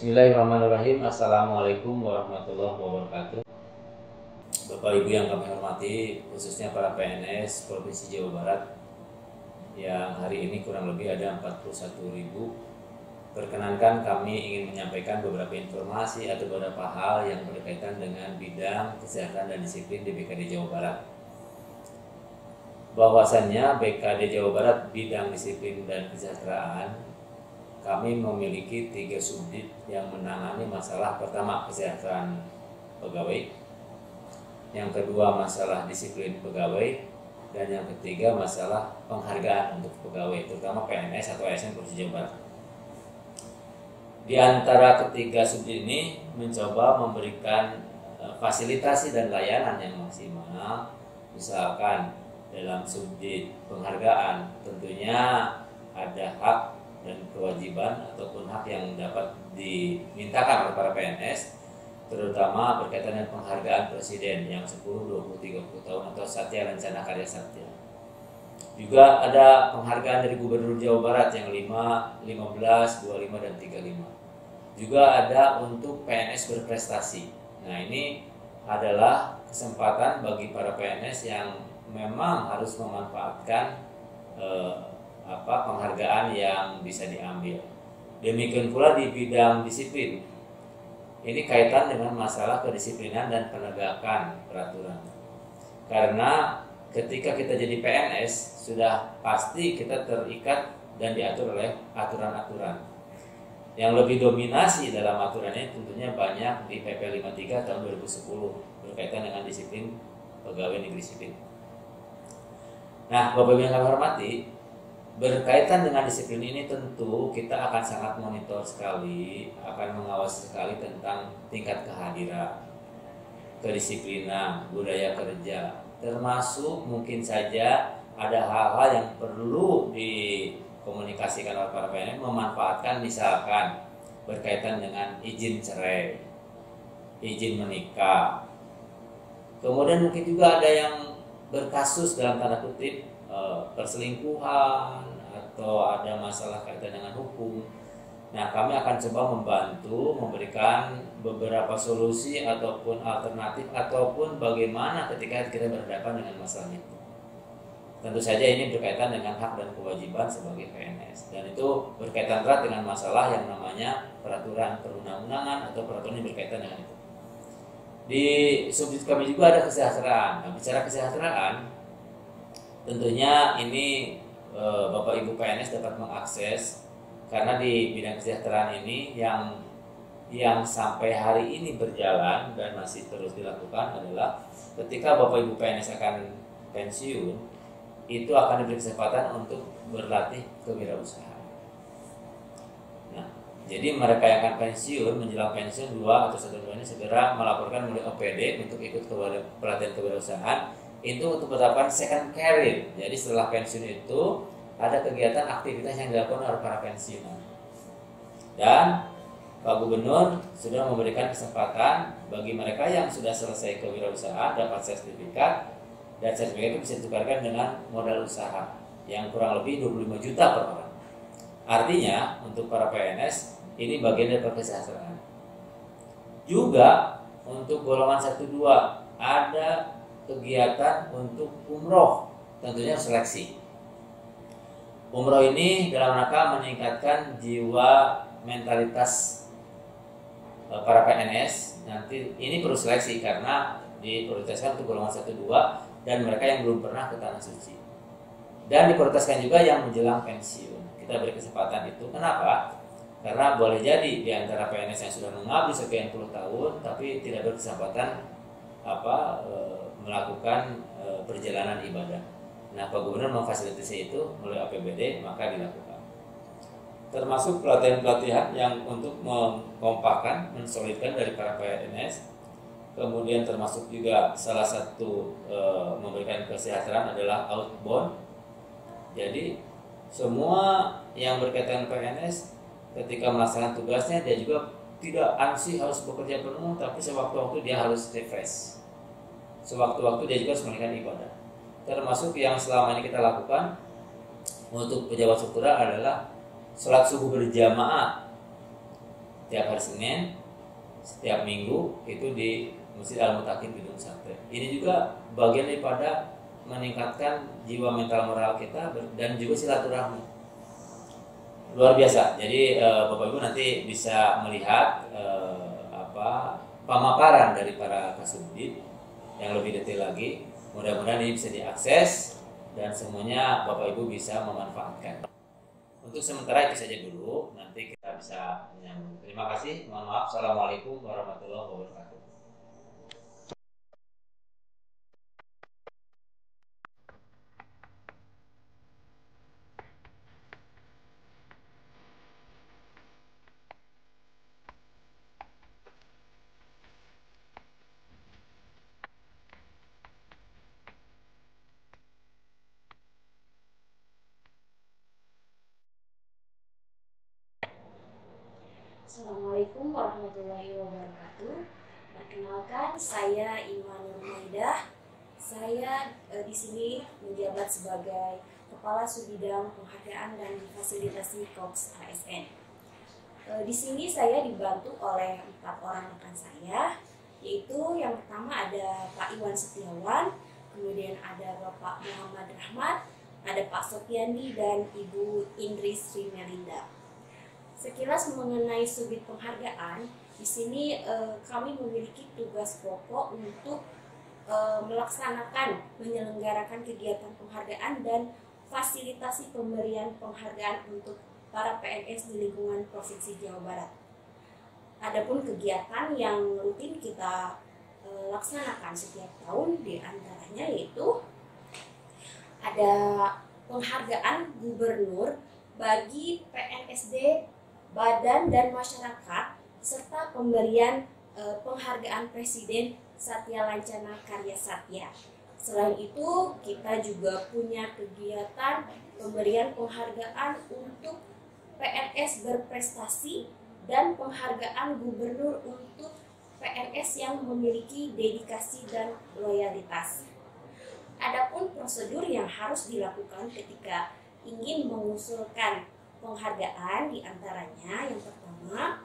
Bismillahirrahmanirrahim. Assalamualaikum warahmatullahi wabarakatuh. Bapak Ibu yang kami hormati, khususnya para PNS Provinsi Jawa Barat yang hari ini kurang lebih ada 41.000. Perkenankan kami ingin menyampaikan beberapa informasi atau beberapa hal yang berkaitan dengan bidang kesehatan dan disiplin di BKD Jawa Barat. Bahwasannya BKD Jawa Barat bidang disiplin dan kesejahteraan, kami memiliki 3 subdit yang menangani masalah pertama kesehatan pegawai, yang kedua masalah disiplin pegawai, dan yang ketiga masalah penghargaan untuk pegawai, terutama PNS atau ASN Provinsi Jawa Barat. Di antara ketiga subdit ini mencoba memberikan fasilitasi dan layanan yang maksimal. Misalkan dalam subdit penghargaan tentunya ada hak dan kewajiban ataupun hak yang dapat dimintakan oleh para PNS, terutama berkaitan dengan penghargaan Presiden yang 10, 20, 30 tahun atau Satya Lancana Karya Satya. Juga ada penghargaan dari Gubernur Jawa Barat yang 5, 15, 25, dan 35. Juga ada untuk PNS berprestasi. Nah, ini adalah kesempatan bagi para PNS yang memang harus memanfaatkan penghargaan yang bisa diambil. Demikian pula di bidang disiplin. Ini kaitan dengan masalah kedisiplinan dan penegakan peraturan. Karena ketika kita jadi PNS, sudah pasti kita terikat dan diatur oleh aturan-aturan. Yang lebih dominasi dalam aturannya tentunya banyak di PP 53 tahun 2010 berkaitan dengan disiplin pegawai negeri sipil. Nah, Bapak Ibu yang kami hormati, berkaitan dengan disiplin ini tentu kita akan sangat monitor sekali, akan mengawasi sekali tentang tingkat kehadiran, kedisiplinan, budaya kerja, termasuk mungkin saja ada hal-hal yang perlu dikomunikasikan oleh para PNS, memanfaatkan misalkan berkaitan dengan izin cerai, izin menikah. Kemudian mungkin juga ada yang berkasus dalam tanda kutip perselingkuhan atau ada masalah kaitan dengan hukum. Nah, kami akan coba membantu memberikan beberapa solusi ataupun alternatif ataupun bagaimana ketika kita berhadapan dengan masalah itu. Tentu saja ini berkaitan dengan hak dan kewajiban sebagai PNS, dan itu berkaitan erat dengan masalah yang namanya peraturan perundang-undangan atau peraturan yang berkaitan dengan itu. Di subdit kami juga ada kesejahteraan. Nah, bicara kesejahteraan, tentunya ini Bapak Ibu PNS dapat mengakses, karena di bidang kesejahteraan ini yang sampai hari ini berjalan dan masih terus dilakukan adalah ketika Bapak Ibu PNS akan pensiun, itu akan diberi kesempatan untuk berlatih kewirausahaan. Nah, jadi mereka yang akan pensiun, menjelang pensiun 2 atau 1 bulan ini segera melaporkan melalui OPD untuk ikut pelatihan kewirausahaan. Itu untuk mendapatkan second career. Jadi setelah pensiun itu ada kegiatan aktivitas yang dilakukan oleh para pensiunan. Dan Pak Gubernur sudah memberikan kesempatan bagi mereka yang sudah selesai kewirausahaan dapat sertifikat, dan sertifikat itu bisa ditukarkan dengan modal usaha yang kurang lebih 25 juta per orang. Artinya untuk para PNS ini bagian dari kesejahteraan. Juga untuk golongan 1-2 ada kegiatan untuk umroh, tentunya seleksi. Umroh ini dalam rangka meningkatkan jiwa mentalitas para PNS. Nanti ini perlu seleksi karena diprioritaskan untuk golongan 1-2 dan mereka yang belum pernah ke Tanah Suci. Dan diprioritaskan juga yang menjelang pensiun. Kita beri kesempatan itu. Kenapa? Karena boleh jadi di antara PNS yang sudah mengabdi sekian puluh tahun tapi tidak berkesempatan melakukan perjalanan ibadah. Nah, Pak Gubernur memfasilitasi itu melalui APBD, maka dilakukan. Termasuk pelatihan-pelatihan yang untuk mengkompakan, mensolidkan dari para PNS. Kemudian termasuk juga salah satu memberikan kesejahteraan adalah outbound. Jadi semua yang berkaitan PNS ketika melaksanakan tugasnya dia juga tidak ansih harus bekerja penuh, tapi sewaktu-waktu dia harus refresh. Sewaktu-waktu dia juga harus menunaikan ibadah. Termasuk yang selama ini kita lakukan untuk pejabat struktural adalah sholat subuh berjamaah tiap hari Senin, setiap minggu itu di Masjid Al-Mutakin Gedung Sate. Ini juga bagian daripada meningkatkan jiwa mental moral kita dan juga silaturahmi. Luar biasa. Jadi Bapak Ibu nanti bisa melihat pemaparan dari para kasubdit yang lebih detail lagi. Mudah-mudahan ini bisa diakses dan semuanya Bapak Ibu bisa memanfaatkan. Untuk sementara itu saja dulu, nanti kita bisa menyambung. Terima kasih, mohon maaf. Assalamualaikum warahmatullahi wabarakatuh. Assalamualaikum warahmatullahi wabarakatuh. Perkenalkan, saya Iman Nurmaidah. Saya di sini menjabat sebagai Kepala Subbidang Penghargaan dan Fasilitasi Korps ASN. Di sini saya dibantu oleh 4 orang rekan saya, yaitu yang pertama ada Pak Iwan Setiawan, kemudian ada Bapak Muhammad Rahmat, ada Pak Sopiandi, dan Ibu Indri Sri Melinda. Sekilas mengenai subit penghargaan, di sini kami memiliki tugas pokok untuk menyelenggarakan kegiatan penghargaan dan fasilitasi pemberian penghargaan untuk para PNS di lingkungan Provinsi Jawa Barat. Adapun kegiatan yang rutin kita laksanakan setiap tahun diantaranya yaitu ada penghargaan gubernur bagi PNSD, badan dan masyarakat, serta pemberian penghargaan Presiden Satya Lancana Karya Satya. Selain itu, kita juga punya kegiatan pemberian penghargaan untuk PNS berprestasi dan penghargaan gubernur untuk PNS yang memiliki dedikasi dan loyalitas. Adapun prosedur yang harus dilakukan ketika ingin mengusulkan penghargaan diantaranya yang pertama,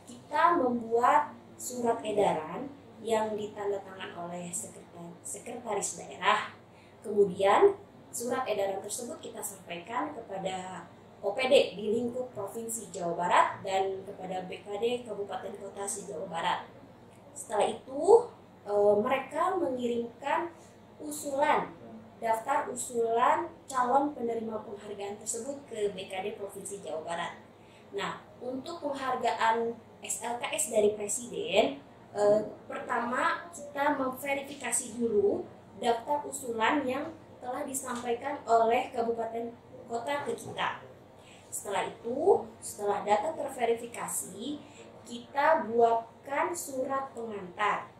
kita membuat surat edaran yang ditandatangan oleh sekretaris daerah. Kemudian surat edaran tersebut kita sampaikan kepada OPD di lingkup Provinsi Jawa Barat dan kepada BKD Kabupaten Kota se-Jawa Barat. Setelah itu mereka mengirimkan daftar usulan calon penerima penghargaan tersebut ke BKD Provinsi Jawa Barat. Nah, untuk penghargaan SLKS dari Presiden, pertama kita memverifikasi dulu daftar usulan yang telah disampaikan oleh kabupaten kota ke kita. Setelah itu, setelah data terverifikasi, kita buatkan surat pengantar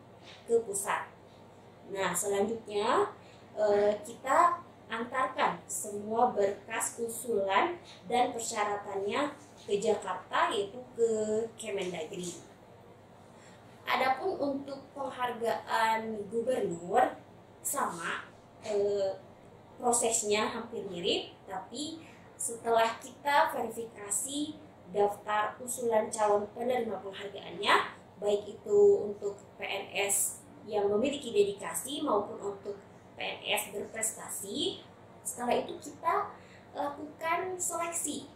ke pusat. Nah, selanjutnya kita antarkan semua berkas usulan dan persyaratannya ke Jakarta, yaitu ke Kemendagri. Adapun untuk penghargaan gubernur sama, prosesnya hampir mirip, tapi setelah kita verifikasi daftar usulan calon penerima penghargaannya, baik itu untuk PNS yang memiliki dedikasi maupun untuk PNS berprestasi, setelah itu kita lakukan seleksi.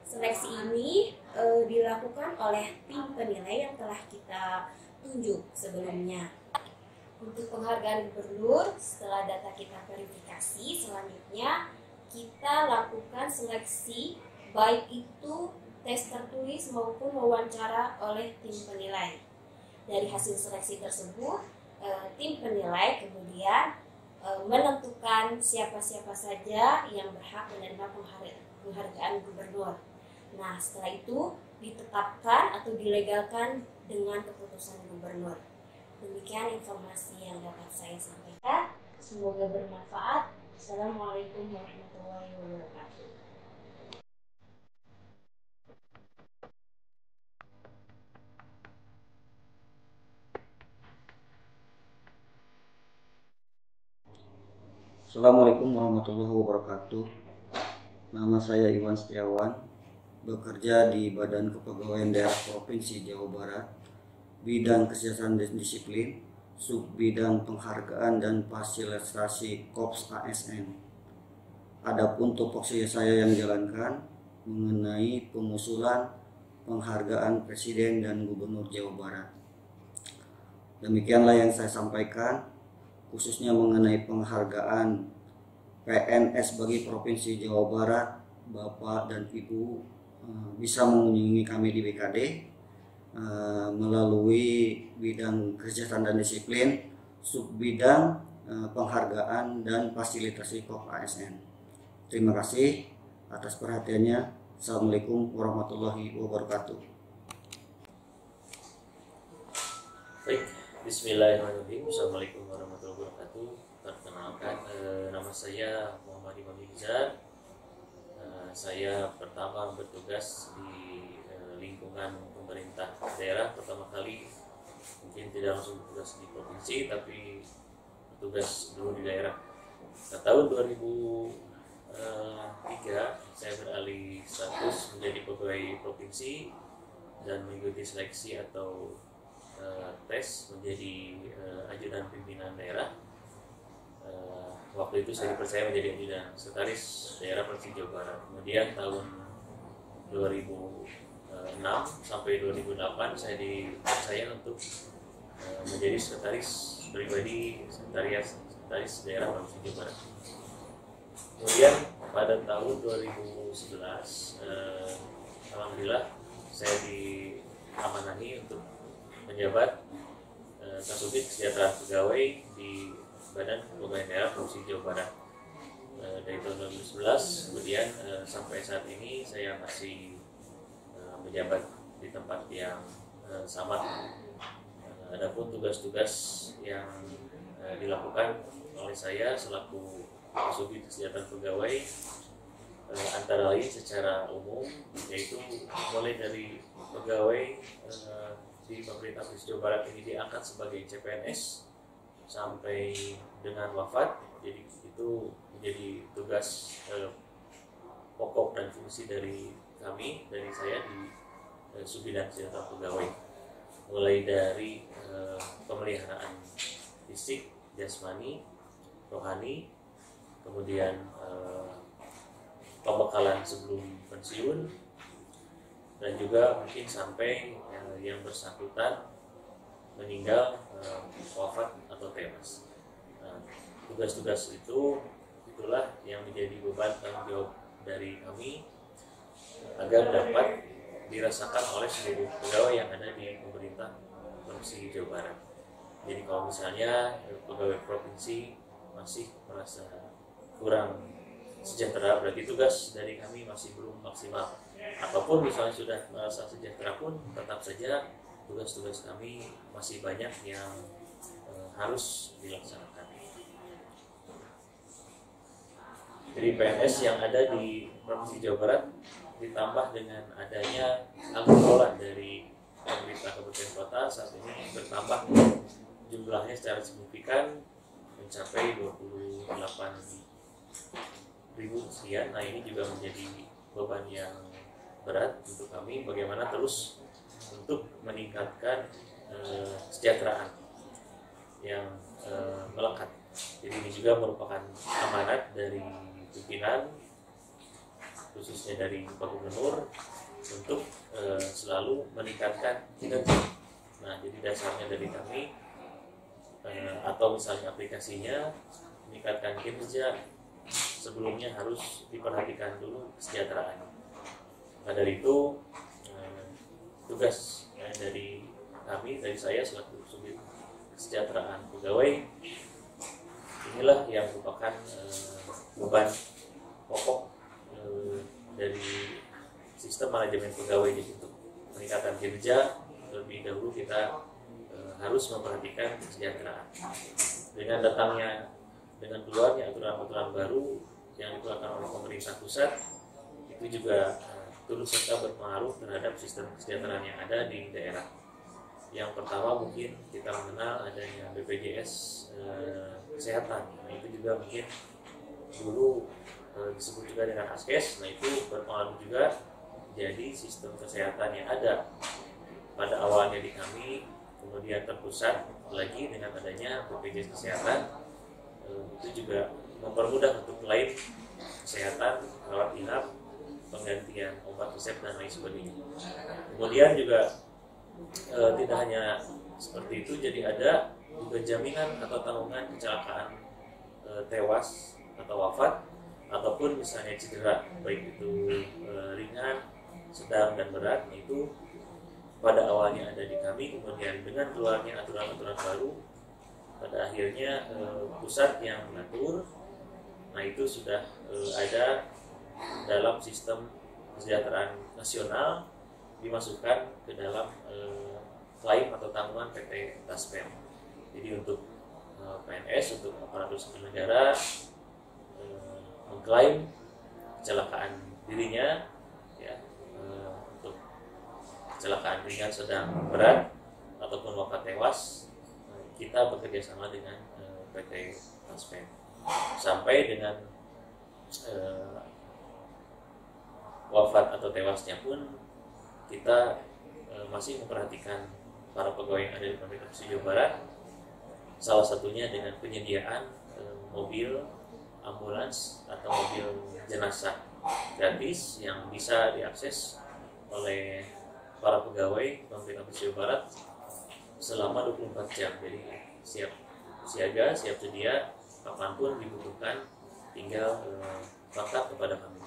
Seleksi ini dilakukan oleh tim penilai yang telah kita tunjuk sebelumnya. Untuk penghargaan gubernur, setelah data kita verifikasi, selanjutnya kita lakukan seleksi, baik itu tes tertulis maupun wawancara oleh tim penilai. Dari hasil seleksi tersebut, tim penilai kemudian menentukan siapa-siapa saja yang berhak menerima penghargaan gubernur. Nah, setelah itu ditetapkan atau dilegalkan dengan keputusan gubernur. Demikian informasi yang dapat saya sampaikan. Semoga bermanfaat. Assalamualaikum warahmatullahi wabarakatuh. Assalamualaikum warahmatullahi wabarakatuh. Nama saya Iwan Setiawan, bekerja di Badan Kepegawaian Daerah Provinsi Jawa Barat, bidang kesejahteraan dan disiplin, subbidang penghargaan dan fasilitasi Korps ASN. Adapun tupoksi saya yang jalankan mengenai pengusulan penghargaan Presiden dan Gubernur Jawa Barat. Demikianlah yang saya sampaikan, khususnya mengenai penghargaan PNS bagi Provinsi Jawa Barat. Bapak dan Ibu bisa mengunjungi kami di BKD melalui bidang kesejahteraan dan disiplin, subbidang penghargaan dan fasilitasi Korps ASN. Terima kasih atas perhatiannya. Assalamualaikum warahmatullahi wabarakatuh. Baik, bismillahirrahmanirrahim. Assalamualaikum warahmatullahi wabarakatuh. Perkenalkan, nama saya Muhammad Imam Ihsan. Saya pertama bertugas di lingkungan pemerintah daerah. Pertama kali mungkin tidak langsung bertugas di provinsi, tapi bertugas dulu di daerah. Nah, tahun 2003 saya beralih status menjadi pegawai provinsi dan mengikuti seleksi atau tes menjadi ajudan pimpinan daerah. Waktu itu saya dipercaya menjadi ajudan sekretaris daerah Provinsi Jawa Barat. Kemudian tahun 2006 sampai 2008 saya dipercaya untuk menjadi sekretaris pribadi sekretaris daerah Provinsi Jawa Barat. Kemudian pada tahun 2011 alhamdulillah saya diamanani untuk menjabat Kasubit Kesejahteraan Pegawai di Badan Kepegawaian Daerah Provinsi Jawa Barat dari tahun 2011. Kemudian sampai saat ini saya masih menjabat di tempat yang sama. Adapun tugas-tugas yang dilakukan oleh saya selaku Kasubit Kesejahteraan Pegawai antara lain secara umum, yaitu mulai dari pegawai di pemerintah Provinsi Jawa Barat ini diangkat sebagai CPNS sampai dengan wafat. Jadi itu menjadi tugas pokok dan fungsi dari kami, dari saya di subbidang kesejahteraan pegawai, mulai dari pemeliharaan fisik, jasmani, rohani, kemudian pembekalan sebelum pensiun, dan juga mungkin sampai yang bersangkutan meninggal, wafat atau tewas. Tugas-tugas itulah yang menjadi beban tanggung jawab dari kami agar dapat dirasakan oleh seluruh pegawai yang ada di pemerintah Provinsi Jawa Barat. Jadi kalau misalnya pegawai provinsi masih merasa kurang sejahtera, berarti tugas dari kami masih belum maksimal. Ataupun misalnya sudah merasa sejahtera pun tetap saja tugas-tugas kami masih banyak yang harus dilaksanakan. Jadi PNS yang ada di Provinsi Jawa Barat ditambah dengan adanya anggaran dari pemerintah kabupaten kota saat ini bertambah jumlahnya secara signifikan mencapai 28.000 sekian. Nah, ini juga menjadi beban yang berat untuk kami, bagaimana terus untuk meningkatkan kesejahteraan yang melekat. Jadi ini juga merupakan amanat dari pimpinan, khususnya dari Pak Gubernur, untuk selalu meningkatkan kinerja. Nah, jadi dasarnya dari kami atau misalnya aplikasinya meningkatkan kinerja, sebelumnya harus diperhatikan dulu kesejahteraan. Nah, dari itu tugas dari kami, dari saya selaku Subdit Kesejahteraan Pegawai, inilah yang merupakan beban pokok dari sistem manajemen pegawai. Jadi untuk meningkatkan kinerja, terlebih dahulu kita harus memperhatikan kesejahteraan. Dengan keluarnya aturan-aturan baru yang dikeluarkan oleh pemerintah pusat, itu juga turut serta berpengaruh terhadap sistem kesejahteraan yang ada di daerah. Yang pertama mungkin kita mengenal adanya BPJS kesehatan. Nah, itu juga mungkin dulu disebut juga dengan ASKES. Nah, itu berpengaruh juga jadi sistem kesehatan yang ada pada awalnya di kami kemudian terpusat lagi dengan adanya BPJS Kesehatan, itu juga mempermudah untuk klaim kesehatan, rawat inap, penggantian obat resep dan lain sebagainya. Kemudian juga tidak hanya seperti itu, jadi ada juga jaminan atau tanggungan kecelakaan tewas atau wafat ataupun misalnya cedera, baik itu ringan, sedang dan berat, itu pada awalnya ada di kami. Kemudian dengan keluarnya aturan-aturan baru, pada akhirnya pusat yang mengatur, nah itu sudah ada dalam sistem kesejahteraan nasional, dimasukkan ke dalam klaim atau tanggungan PT Taspen. Jadi untuk PNS, untuk aparatur sipil negara mengklaim kecelakaan dirinya, ya, untuk kecelakaan ringan, sedang, berat ataupun wafat tewas, kita bekerja sama dengan PT Taspen sampai dengan wafat atau tewasnya pun kita masih memperhatikan para pegawai yang ada di Pemerintah Provinsi Jawa Barat, salah satunya dengan penyediaan mobil ambulans atau mobil jenazah gratis yang bisa diakses oleh para pegawai Pemerintah Provinsi Jawa Barat selama 24 jam. Jadi siap siaga, siap sedia, kapanpun dibutuhkan, tinggal kontak kepada kami.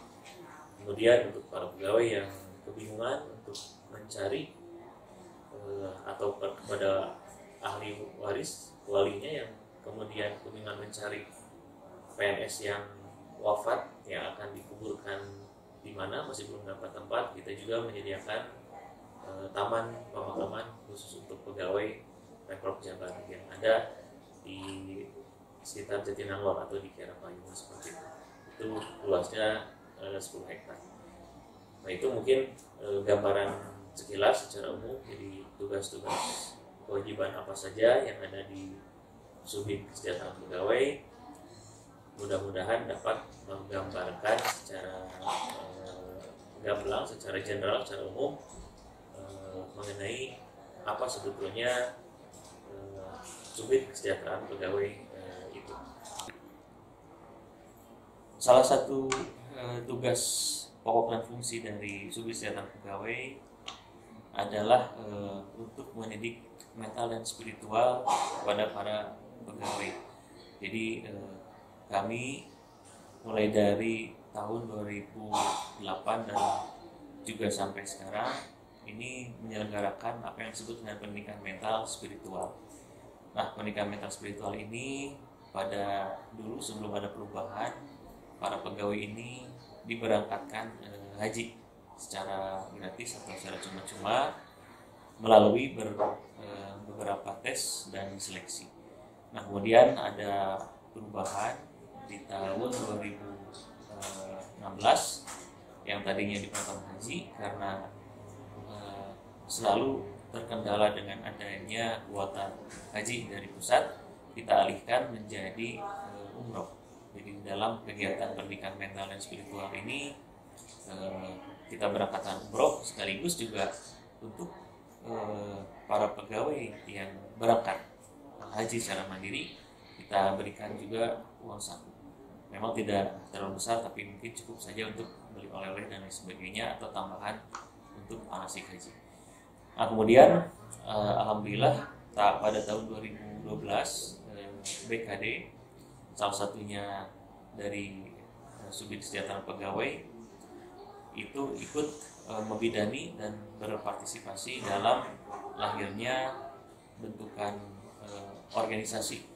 Kemudian untuk para pegawai yang kebingungan untuk mencari atau kepada ahli waris, walinya yang kemudian kebingungan mencari PNS yang wafat yang akan dikuburkan di mana, masih belum dapat tempat, kita juga menyediakan taman pemakaman khusus untuk pegawai Pemprov Jabar yang ada di sekitar Jatinangor atau di Kiara Payung seperti itu. Itu luasnya 10 hektar. Nah itu mungkin gambaran sekilas secara umum, jadi tugas-tugas kewajiban apa saja yang ada di Subdit Kesejahteraan Pegawai. Mudah-mudahan dapat menggambarkan secara gamblang, secara general, secara umum mengenai apa sebetulnya Subdit Kesejahteraan Pegawai itu. Salah satu tugas pokok dan fungsi dari Subdit Kesejahteraan Pegawai adalah untuk mendidik mental dan spiritual kepada para pegawai. Jadi kami mulai dari tahun 2008 dan juga sampai sekarang ini menyelenggarakan apa yang disebut dengan pendidikan mental spiritual. Nah, pendidikan mental spiritual ini pada dulu sebelum ada perubahan, para pegawai ini diberangkatkan haji secara gratis atau secara cuma-cuma melalui beberapa tes dan seleksi. Nah, kemudian ada perubahan di tahun 2016 yang tadinya diperuntukkan haji karena selalu terkendala dengan adanya kuota haji dari pusat, kita alihkan menjadi umroh. Jadi dalam kegiatan pendidikan mental dan spiritual ini kita berangkatkan umroh sekaligus juga untuk para pegawai yang berangkat haji secara mandiri, kita berikan juga uang saku. Memang tidak terlalu besar, tapi mungkin cukup saja untuk beli oleh-oleh dan lain sebagainya atau tambahan untuk manasik haji. Nah, kemudian alhamdulillah pada tahun 2012 BKD, salah satunya dari Subdit Kesejahteraan Pegawai, itu ikut membidani dan berpartisipasi dalam lahirnya bentukan organisasi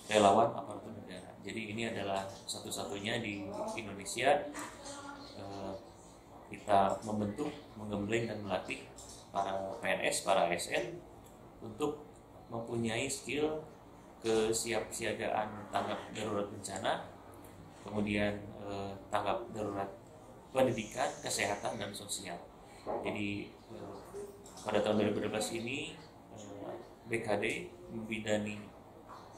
relawan aparatur negara. Jadi ini adalah satu-satunya di Indonesia kita membentuk, menggembleng dan melatih para PNS, para ASN untuk mempunyai skill kesiapsiagaan tanggap darurat bencana, kemudian tanggap darurat pendidikan, kesehatan, dan sosial. Jadi pada tahun 2012 ini BKD membidani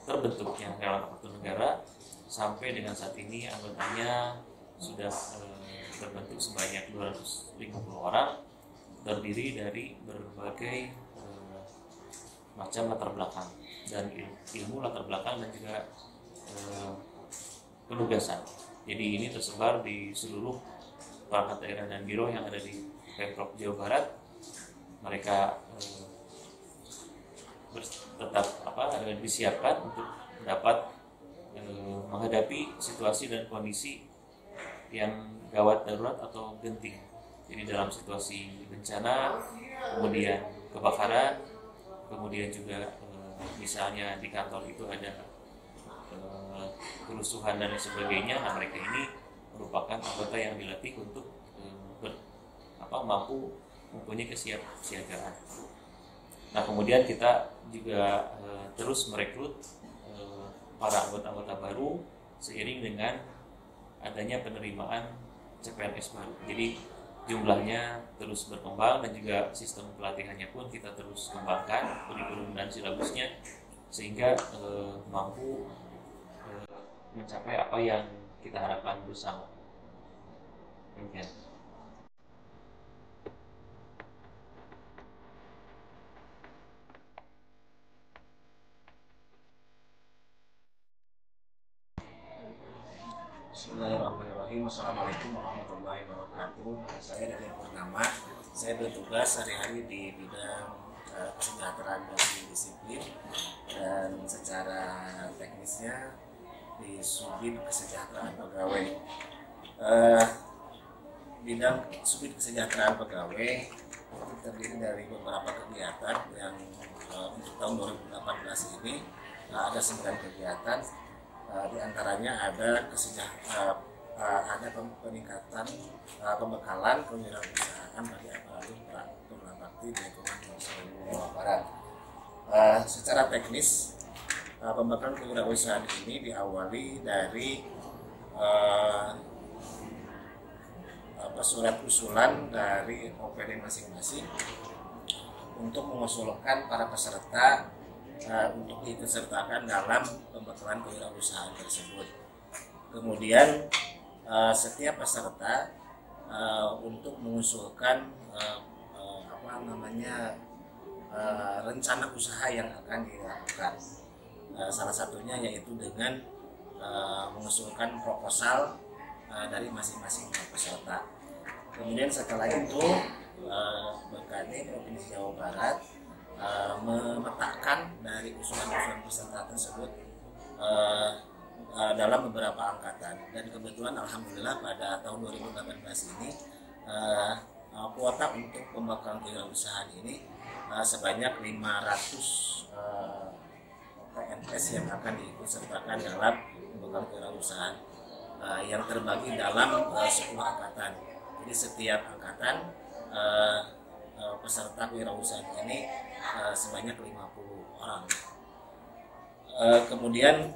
terbentuknya relawan aparatur negara, sampai dengan saat ini anggotanya sudah terbentuk sebanyak 250 orang, terdiri dari berbagai macam latar belakang dan ilmu latar belakang dan juga penugasan. Jadi ini tersebar di seluruh perangkat daerah dan biro yang ada di Pemprov Jawa Barat. Mereka tetap disiapkan untuk dapat menghadapi situasi dan kondisi yang gawat darurat atau genting. Jadi dalam situasi bencana, kemudian kebakaran, kemudian juga misalnya di kantor itu ada kerusuhan dan sebagainya. Nah, mereka ini merupakan anggota yang dilatih untuk mampu mempunyai kesiapsiagaan. Nah, kemudian kita juga terus merekrut para anggota-anggota baru seiring dengan adanya penerimaan CPNS baru. Jadi jumlahnya terus berkembang dan juga sistem pelatihannya pun kita terus kembangkan, kurikulum dan silabusnya, sehingga mampu mencapai apa yang kita harapkan bersama. Demikian. Bismillahirrahmanirrahim. Assalamualaikum warahmatullahi wabarakatuh. Saya dari Purnama. Saya bertugas sehari-hari di bidang kesejahteraan bagi disiplin, dan secara teknisnya di Subdit Kesejahteraan Pegawai. Bidang Subdit Kesejahteraan Pegawai terdiri dari beberapa kegiatan yang untuk tahun 2018 ini ada 9 kegiatan. Di antaranya ada peningkatan pembekalan kewirausahaan bagi aparatur bakti di lingkungan Jawa Barat. Secara teknis, pembekalan kewirausahaan ini diawali dari surat usulan dari OPD masing-masing untuk mengusulkan para peserta untuk diikutsertakan dalam pembekalan kewirausahaan tersebut. Kemudian setiap peserta untuk mengusulkan rencana usaha yang akan dilakukan. Salah satunya yaitu dengan mengusulkan proposal dari masing-masing peserta. Kemudian setelah itu BKD Provinsi Jawa Barat memetakan dari usulan-usulan peserta tersebut dalam beberapa angkatan, dan kebetulan alhamdulillah pada tahun 2018 ini kuota untuk pembekalan kewirausahaan ini sebanyak 500 PNS yang akan diikutsertakan dalam pembekalan kewirausahaan yang terbagi dalam 10 angkatan. Jadi setiap angkatan peserta kewirausahaan ini sebanyak 50 orang. Kemudian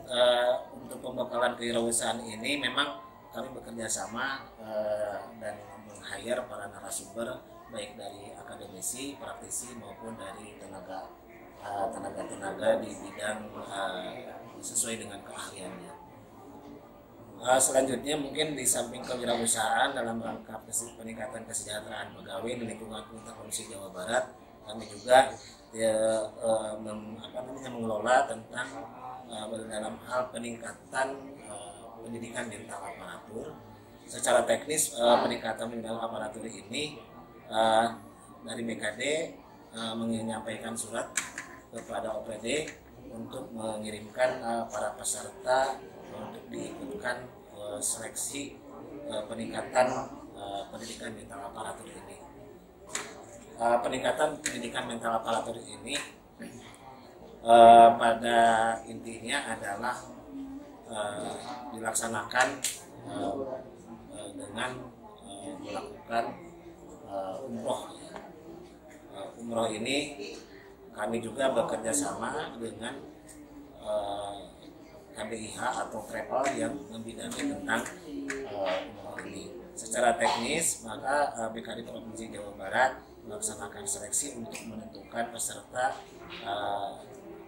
untuk pembekalan kewirausahaan ini memang kami bekerja sama dan meng-hire para narasumber baik dari akademisi, praktisi maupun dari tenaga di bidang sesuai dengan keahliannya. Selanjutnya mungkin di samping kewirausahaan dalam rangka peningkatan kesejahteraan pegawai di lingkungan pemerintah Provinsi Jawa Barat, kami juga mengelola tentang dalam hal peningkatan pendidikan mental aparatur. Secara teknis peningkatan mental aparatur ini dari BKD menyampaikan surat kepada OPD untuk mengirimkan para peserta untuk diikutkan seleksi peningkatan pendidikan mental aparatur ini. Peningkatan pendidikan mental aparatur ini pada intinya adalah dilaksanakan dengan melakukan umroh. Umroh ini kami juga bekerja sama dengan KBIH atau travel yang membidangi tentang umroh ini. Secara teknis, maka BKD Provinsi Jawa Barat melaksanakan seleksi untuk menentukan peserta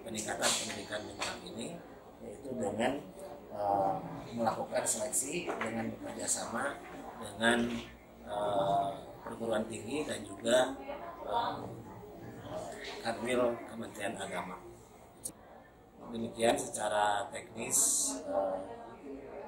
peningkatan pendidikan mental ini, yaitu dengan melakukan seleksi dengan bekerja sama dengan perguruan tinggi dan juga Kanwil Kementerian Agama. Demikian secara teknis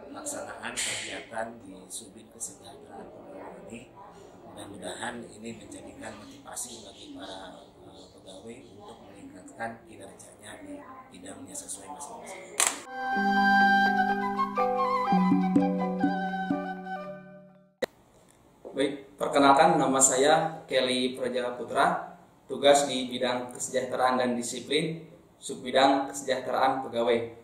pelaksanaan kegiatan di Subdit Kesejahteraan Pegawai ini. Mudah-mudahan ini menjadikan motivasi bagi para pegawai untuk meningkatkan kinerjanya di bidangnya sesuai masing-masing. Baik, perkenalkan nama saya Kelly Praja Putra, tugas di bidang kesejahteraan dan disiplin, subbidang kesejahteraan pegawai.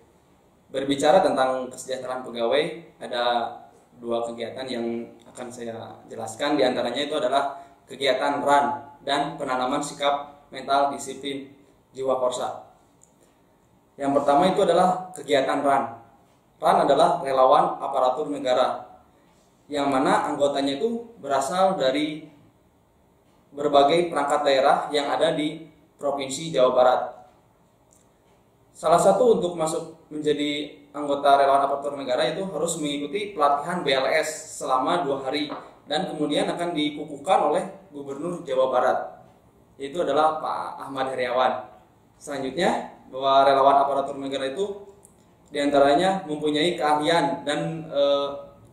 Berbicara tentang kesejahteraan pegawai, ada dua kegiatan yang akan saya jelaskan. Di antaranya itu adalah kegiatan RUN dan penanaman sikap mental disiplin jiwa korsa. Yang pertama itu adalah kegiatan RUN. RUN adalah relawan aparatur negara, yang mana anggotanya itu berasal dari berbagai perangkat daerah yang ada di Provinsi Jawa Barat. Salah satu untuk masuk menjadi anggota relawan aparatur negara itu harus mengikuti pelatihan BLS selama 2 hari dan kemudian akan dikukuhkan oleh Gubernur Jawa Barat, yaitu adalah Pak Ahmad Heriawan. Selanjutnya, bahwa relawan aparatur negara itu diantaranya mempunyai keahlian dan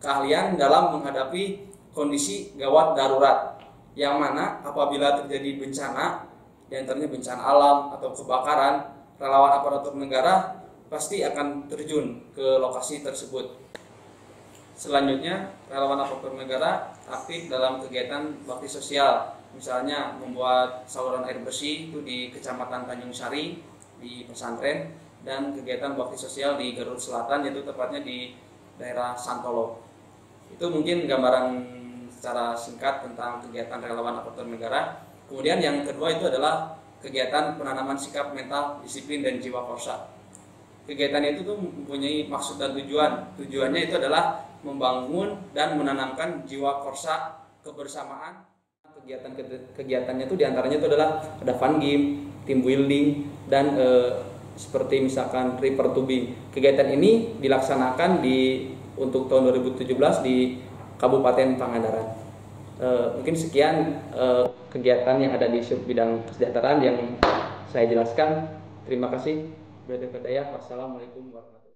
keahlian dalam menghadapi kondisi gawat darurat, yang mana apabila terjadi bencana, diantaranya bencana alam atau kebakaran, relawan aparatur negara pasti akan terjun ke lokasi tersebut. Selanjutnya, relawan aparatur negara aktif dalam kegiatan bakti sosial, misalnya membuat saluran air bersih itu di Kecamatan Tanjung Sari di pesantren, dan kegiatan bakti sosial di Garut Selatan, yaitu tepatnya di daerah Santolo. Itu mungkin gambaran secara singkat tentang kegiatan relawan aparatur negara. Kemudian yang kedua itu adalah kegiatan penanaman sikap mental disiplin dan jiwa korsa. Kegiatan itu tuh mempunyai maksud dan tujuan. Tujuannya itu adalah membangun dan menanamkan jiwa korsa kebersamaan. Kegiatannya itu diantaranya itu adalah ada fun game, team building, dan seperti misalkan river tubing. Kegiatan ini dilaksanakan untuk tahun 2017 di Kabupaten Pangandaran. Mungkin sekian kegiatan yang ada di subbidang kesejahteraan yang saya jelaskan. Terima kasih. Wassalamualaikum warahmatullahi wabarakatuh.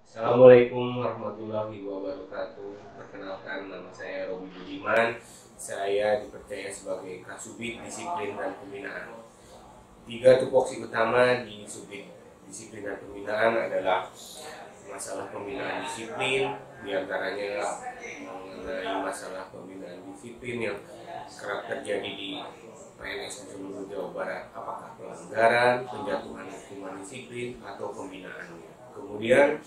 Assalamualaikum warahmatullahi wabarakatuh. Perkenalkan, nama saya Robi Budiman. Saya dipercaya sebagai Kasubit Disiplin dan Pembinaan. 3 tupoksi utama di Subdit Disiplin dan Pembinaan adalah masalah pembinaan disiplin, diantaranya mengenai masalah pembinaan disiplin yang kerap terjadi di PNS di seluruh Jawa Barat, apakah pelanggaran, penjatuhan hukuman disiplin, atau pembinaannya. Kemudian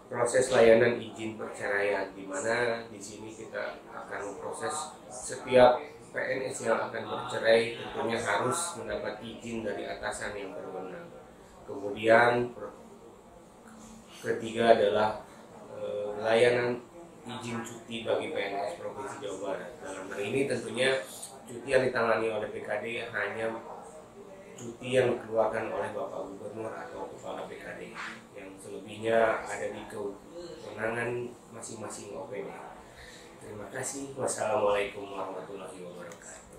proses layanan izin perceraian, di mana di sini kita akan memproses setiap PNS yang akan bercerai tentunya harus mendapat izin dari atasan yang berwenang. Kemudian ketiga adalah layanan izin cuti bagi PNS Provinsi Jawa Barat. Dalam hal ini tentunya cuti yang ditangani oleh PKD hanya cuti yang dikeluarkan oleh Bapak Gubernur atau Kepala PKD. Yang selebihnya ada di kewenangan masing-masing OPD. Terima kasih. Wassalamualaikum warahmatullahi wabarakatuh.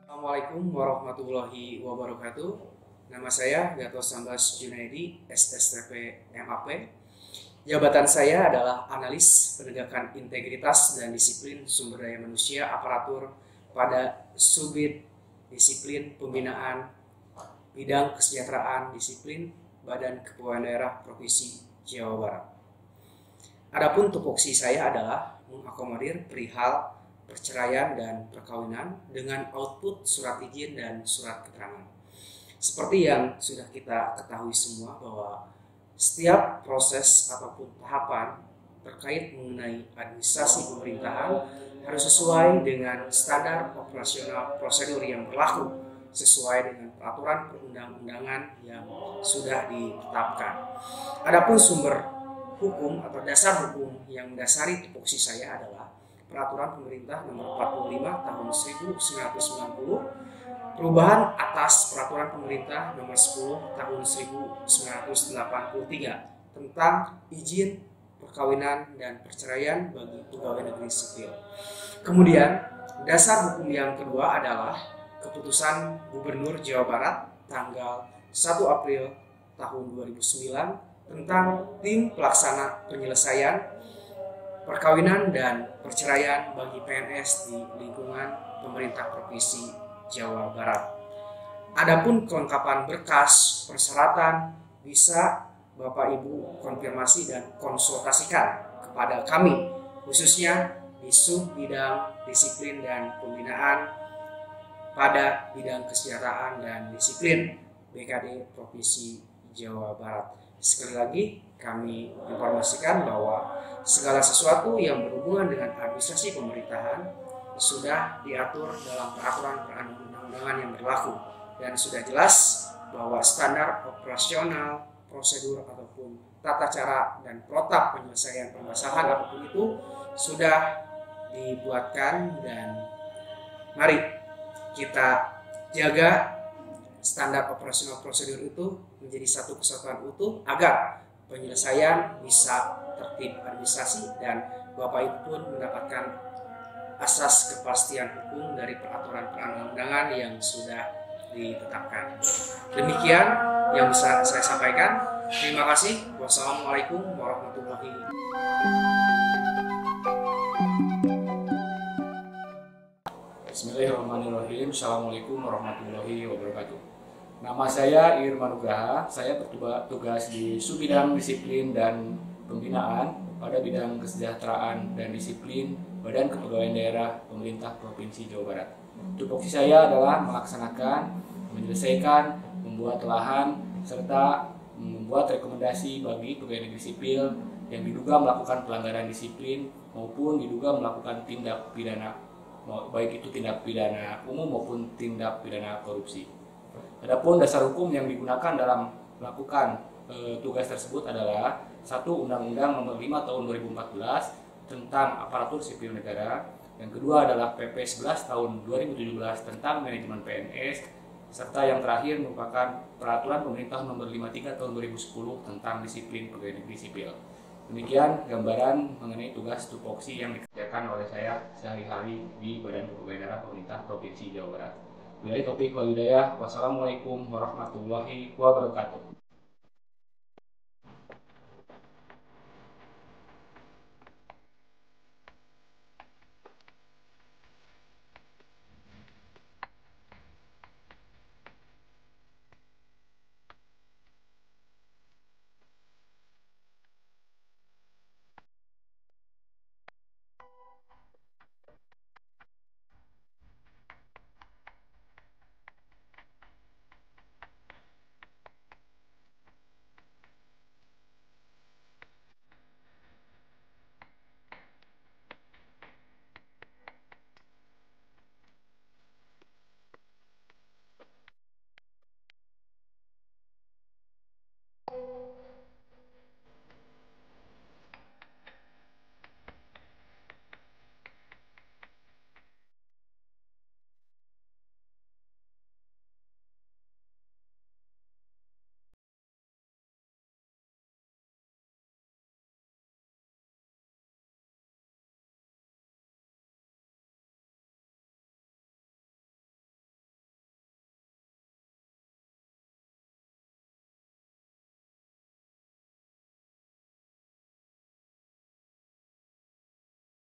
Assalamualaikum warahmatullahi wabarakatuh. Nama saya Gatot Sambas Junaidi, SSTP MAP. Jabatan saya adalah analis penegakan integritas dan disiplin sumber daya manusia aparatur pada Subdit Disiplin Pembinaan Bidang Kesejahteraan Disiplin Badan Kepegawaian Daerah Provinsi Jawa Barat. Adapun tupoksi saya adalah mengakomodir perihal perceraian dan perkawinan dengan output surat izin dan surat keterangan. Seperti yang sudah kita ketahui semua bahwa setiap proses ataupun tahapan terkait mengenai administrasi pemerintahan harus sesuai dengan standar operasional prosedur yang berlaku sesuai dengan peraturan perundang-undangan yang sudah ditetapkan. Adapun sumber hukum atau dasar hukum yang mendasari tupoksi saya adalah Peraturan Pemerintah Nomor 45 Tahun 1990, perubahan atas Peraturan Pemerintah Nomor 10 Tahun 1983 tentang izin perkawinan dan perceraian bagi pegawai negeri sipil. Kemudian, dasar hukum yang kedua adalah Keputusan Gubernur Jawa Barat tanggal 1 April tahun 2009 tentang Tim Pelaksana Penyelesaian Perkawinan dan Perceraian bagi PNS di lingkungan Pemerintah Provinsi Jawa Barat. Adapun kelengkapan berkas persyaratan bisa Bapak Ibu konfirmasi dan konsultasikan kepada kami, khususnya di Sub Bidang Disiplin dan Pembinaan pada Bidang Kesejahteraan dan Disiplin BKD Provinsi Jawa Barat. Sekali lagi kami informasikan bahwa segala sesuatu yang berhubungan dengan administrasi pemerintahan sudah diatur dalam peraturan perundang-undangan yang berlaku dan sudah jelas bahwa standar operasional, prosedur ataupun tata cara dan protap penyelesaian permasalahan apapun itu sudah dibuatkan, dan mari kita jaga standar operasional prosedur itu menjadi satu kesatuan utuh agar penyelesaian bisa tertib administrasi dan Bapak Ibu pun mendapatkan asas kepastian hukum dari peraturan perundang-undangan yang sudah ditetapkan. Demikian yang bisa saya sampaikan. Terima kasih. Wassalamualaikum warahmatullahi wabarakatuh. Bismillahirrahmanirrahim. Assalamualaikum warahmatullahi wabarakatuh. Nama saya Irman Nugraha. Saya bertugas di Subbidang Disiplin dan Pembinaan pada bidang kesejahteraan dan disiplin Badan Kepegawaian Daerah Pemerintah Provinsi Jawa Barat. Tupoksi saya adalah melaksanakan, menyelesaikan, membuat lahan, serta membuat rekomendasi bagi pegawai negeri sipil yang diduga melakukan pelanggaran disiplin maupun diduga melakukan tindak pidana, baik itu tindak pidana umum maupun tindak pidana korupsi. Adapun dasar hukum yang digunakan dalam melakukan tugas tersebut adalah 1. Undang-Undang Nomor 5 Tahun 2014 tentang Aparatur Sipil Negara. Yang kedua adalah PP 11 Tahun 2017 tentang Manajemen PNS, serta yang terakhir merupakan Peraturan Pemerintah Nomor 53 Tahun 2010 tentang Disiplin Pegawai Negeri Sipil. Demikian gambaran mengenai tugas tupoksi yang dikerjakan oleh saya sehari-hari di Badan Kepegawaian Daerah Pemerintah Provinsi Jawa Barat. Wabillahi taufiq wal hidayah. Wassalamualaikum warahmatullahi wabarakatuh.